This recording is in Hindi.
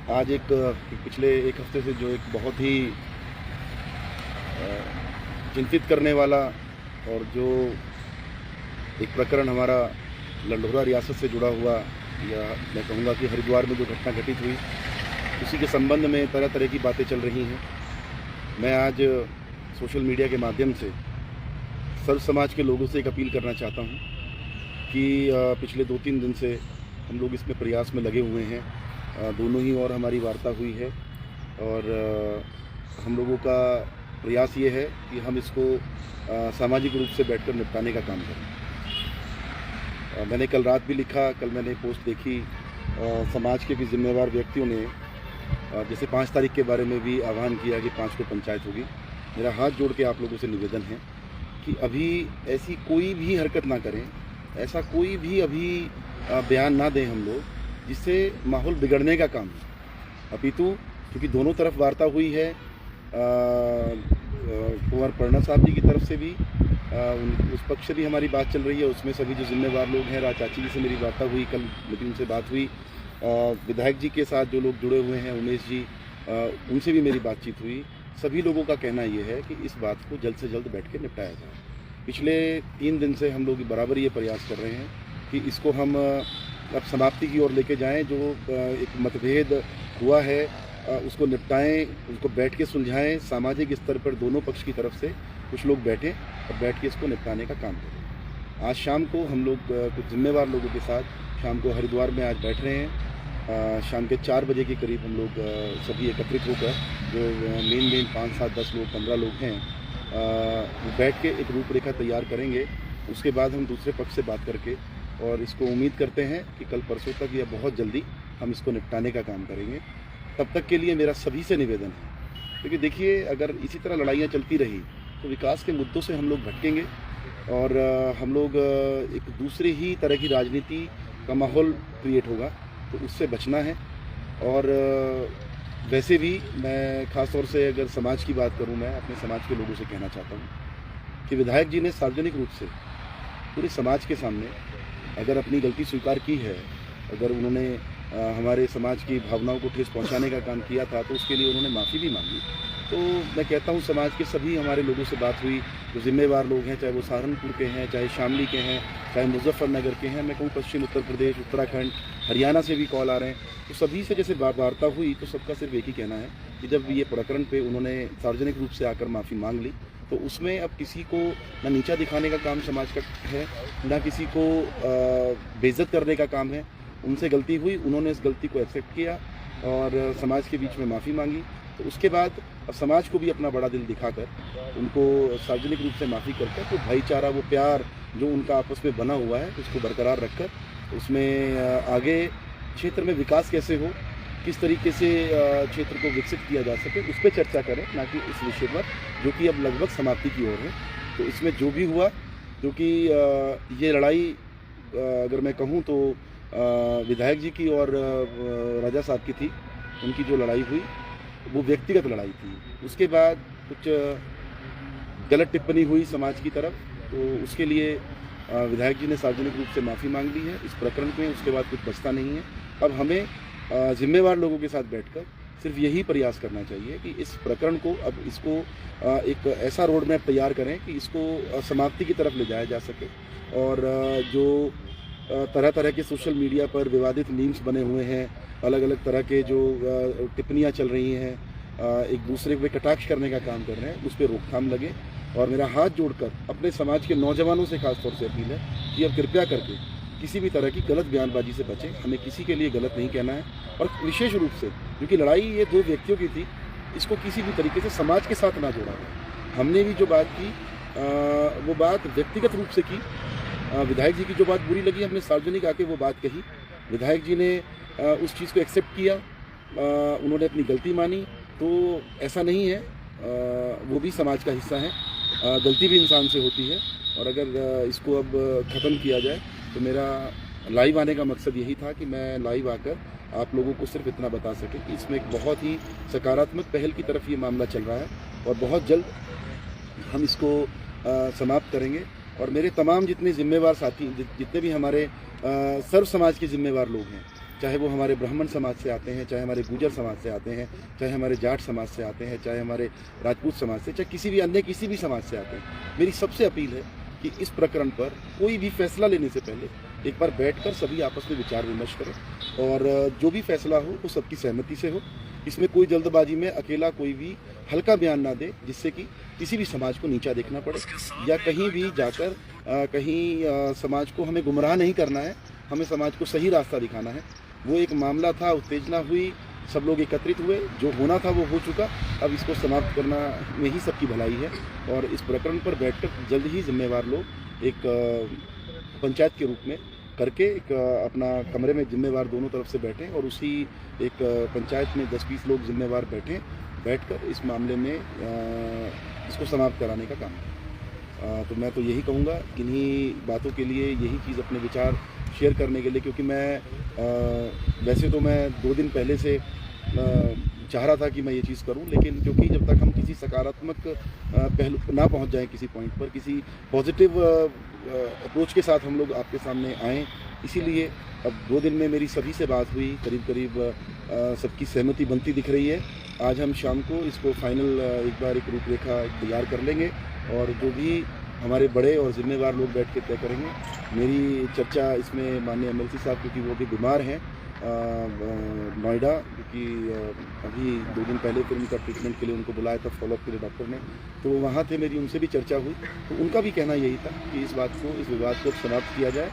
आज एक पिछले एक हफ्ते से जो एक बहुत ही चिंतित करने वाला और जो एक प्रकरण हमारा लंढौरा रियासत से जुड़ा हुआ, या मैं कहूँगा कि हरिद्वार में जो घटना घटित हुई, उसी के संबंध में तरह तरह की बातें चल रही हैं। मैं आज सोशल मीडिया के माध्यम से सर्व समाज के लोगों से एक अपील करना चाहता हूँ कि पिछले 2-3 दिन से हम लोग इसमें प्रयास में लगे हुए हैं। दोनों ही और हमारी वार्ता हुई है और हम लोगों का प्रयास ये है कि हम इसको सामाजिक रूप से बैठकर निपटाने का काम करें। मैंने कल रात भी लिखा, कल मैंने पोस्ट देखी, समाज के भी जिम्मेवार व्यक्तियों ने जैसे 5 तारीख के बारे में भी आह्वान किया कि 5 को पंचायत होगी। मेरा हाथ जोड़ के आप लोगों से निवेदन है कि अभी ऐसी कोई भी हरकत ना करें, ऐसा कोई भी अभी बयान ना दें हम लोग जिससे माहौल बिगड़ने का काम है। अपितु क्योंकि दोनों तरफ वार्ता हुई है, कुंवर प्रणव साहब जी की तरफ से भी, उस पक्ष से भी हमारी बात चल रही है। उसमें सभी जो जिम्मेवार लोग हैं, राज चाची जी से मेरी वार्ता हुई, कल मीटिंग से बात हुई, विधायक जी के साथ जो लोग जुड़े हुए हैं, उमेश जी, उनसे भी मेरी बातचीत हुई। सभी लोगों का कहना ये है कि इस बात को जल्द से जल्द बैठ के निपटाया जाए। पिछले 3 दिन से हम लोग बराबर ये प्रयास कर रहे हैं कि इसको हम अब समाप्ति की ओर लेके जाएं। जो एक मतभेद हुआ है उसको निपटाएं, उसको बैठ के सुलझाएं। सामाजिक स्तर पर दोनों पक्ष की तरफ से कुछ लोग बैठें और बैठ के इसको निपटाने का काम करें। आज शाम को हम लोग कुछ जिम्मेवार लोगों के साथ शाम को हरिद्वार में आज बैठ रहे हैं। शाम के 4 बजे के करीब हम लोग सभी एकत्रित होकर, जो मेन 5, 7, 10 लोग, 15 लोग हैं, बैठ के एक रूपरेखा तैयार करेंगे। उसके बाद हम दूसरे पक्ष से बात करके, और इसको उम्मीद करते हैं कि कल परसों तक या बहुत जल्दी हम इसको निपटाने का काम करेंगे। तब तक के लिए मेरा सभी से निवेदन है, क्योंकि देखिए, अगर इसी तरह लड़ाइयाँ चलती रही तो विकास के मुद्दों से हम लोग भटकेंगे और हम लोग एक दूसरे ही तरह की राजनीति का माहौल क्रिएट होगा, तो उससे बचना है। और वैसे भी मैं ख़ास तौर से अगर समाज की बात करूं, मैं अपने समाज के लोगों से कहना चाहता हूं कि विधायक जी ने सार्वजनिक रूप से पूरे समाज के सामने अगर अपनी गलती स्वीकार की है, अगर उन्होंने हमारे समाज की भावनाओं को ठेस पहुंचाने का काम किया था, तो उसके लिए उन्होंने माफ़ी भी मांगी। तो मैं कहता हूं, समाज के सभी हमारे लोगों से बात हुई, जो जिम्मेवार लोग हैं, चाहे वो सहारनपुर के हैं, चाहे शामली के हैं, चाहे मुजफ्फरनगर के हैं, मैं कहूँ पश्चिम उत्तर प्रदेश, उत्तराखंड, हरियाणा से भी कॉल आ रहे हैं, तो सभी से जैसे वार्ता हुई, तो सबका सिर्फ एक ही कहना है कि जब ये प्रकरण पे उन्होंने सार्वजनिक रूप से आकर माफ़ी मांग ली, तो उसमें अब किसी को ना नीचा दिखाने का काम समाज का है, ना किसी को बेइज्जत करने का काम है। उनसे गलती हुई, उन्होंने इस गलती को एक्सेप्ट किया और समाज के बीच में माफ़ी मांगी। तो उसके बाद अब समाज को भी अपना बड़ा दिल दिखाकर उनको सार्वजनिक रूप से माफ़ी करके, तो भाईचारा, वो प्यार जो उनका आपस में बना हुआ है, उसको बरकरार रखकर उसमें आगे क्षेत्र में विकास कैसे हो, किस तरीके से क्षेत्र को विकसित किया जा सके, उस पर चर्चा करें, ना कि इस विषय पर जो कि अब लगभग समाप्ति की ओर है। तो इसमें जो भी हुआ, क्योंकि ये लड़ाई अगर मैं कहूँ तो विधायक जी की और राजा साहब की थी, उनकी जो लड़ाई हुई वो व्यक्तिगत लड़ाई थी। उसके बाद कुछ गलत टिप्पणी हुई समाज की तरफ, तो उसके लिए विधायक जी ने सार्वजनिक रूप से माफ़ी मांग ली है इस प्रकरण में। उसके बाद कुछ बचता नहीं है। अब हमें जिम्मेवार लोगों के साथ बैठकर सिर्फ यही प्रयास करना चाहिए कि इस प्रकरण को, अब इसको एक ऐसा रोड मैप तैयार करें कि इसको समाप्ति की तरफ ले जाया जा सके। और जो तरह तरह के सोशल मीडिया पर विवादित मीम्स बने हुए हैं, अलग अलग तरह के जो टिप्पणियाँ चल रही हैं, एक दूसरे पे कटाक्ष करने का काम कर रहे हैं, उस पर रोकथाम लगे। और मेरा हाथ जोड़कर अपने समाज के नौजवानों से खास तौर से अपील है कि अब कृपया करके किसी भी तरह की गलत बयानबाजी से बचें। हमें किसी के लिए गलत नहीं कहना है, और विशेष रूप से क्योंकि लड़ाई ये 2 व्यक्तियों की थी, इसको किसी भी तरीके से समाज के साथ ना जोड़ा जाए। हमने भी जो बात की वो बात व्यक्तिगत रूप से की। विधायक जी की जो बात बुरी लगी, हमने सार्वजनिक आके वो बात कही। विधायक जी ने उस चीज़ को एक्सेप्ट किया, उन्होंने अपनी गलती मानी। तो ऐसा नहीं है, वो भी समाज का हिस्सा है, गलती भी इंसान से होती है। और अगर इसको अब ख़त्म किया जाए, तो मेरा लाइव आने का मकसद यही था कि मैं लाइव आकर आप लोगों को सिर्फ इतना बता सके कि इसमें एक बहुत ही सकारात्मक पहल की तरफ ये मामला चल रहा है और बहुत जल्द हम इसको समाप्त करेंगे। और मेरे तमाम जितने जिम्मेवार साथी, जितने भी हमारे सर्व समाज के जिम्मेवार लोग हैं, चाहे वो हमारे ब्राह्मण समाज से आते हैं, चाहे हमारे गुर्जर समाज से आते हैं, चाहे हमारे जाट समाज से आते हैं, चाहे हमारे राजपूत समाज से, चाहे किसी भी समाज से आते हैं। मेरी सबसे अपील है कि इस प्रकरण पर कोई भी फैसला लेने से पहले एक बार बैठकर सभी आपस में विचार विमर्श करें और जो भी फैसला हो वो सबकी सहमति से हो। इसमें कोई जल्दबाजी में अकेला कोई भी हल्का बयान ना दे जिससे कि किसी भी समाज को नीचा देखना पड़े या कहीं भी जाकर समाज को हमें गुमराह नहीं करना है, हमें समाज को सही रास्ता दिखाना है। वो एक मामला था, उत्तेजना हुई, सब लोग एकत्रित हुए, जो होना था वो हो चुका। अब इसको समाप्त करना में ही सबकी भलाई है और इस प्रकरण पर बैठकर जल्द ही जिम्मेवार लोग एक पंचायत के रूप में करके एक अपना कमरे में जिम्मेवार दोनों तरफ से बैठें और उसी एक पंचायत में 10-20 लोग जिम्मेवार बैठकर इस मामले में इसको समाप्त कराने का काम। तो मैं तो यही कहूँगा, इन्हीं बातों के लिए, यही चीज़ अपने विचार शेयर करने के लिए, क्योंकि मैं वैसे तो मैं 2 दिन पहले से चाह रहा था कि मैं ये चीज़ करूं, लेकिन क्योंकि जब तक हम किसी सकारात्मक पहलू ना पहुंच जाएं, किसी पॉइंट पर किसी पॉजिटिव अप्रोच के साथ हम लोग आपके सामने आएँ, इसीलिए अब 2 दिन में मेरी सभी से बात हुई, करीब सबकी सहमति बनती दिख रही है। आज हम शाम को इसको फाइनल एक बार एक रूपरेखा तैयार कर लेंगे और जो भी हमारे बड़े और जिम्मेवार लोग बैठ के तय करेंगे। मेरी चर्चा इसमें माननीय MLC साहब, क्योंकि वो भी बीमार हैं नोएडा, क्योंकि अभी 2 दिन पहले फिर उनका ट्रीटमेंट के लिए उनको बुलाया था, फॉलोअप के लिए डॉक्टर ने, तो वो वहाँ थे, मेरी उनसे भी चर्चा हुई, तो उनका भी कहना यही था कि इस विवाद को समाप्त किया जाए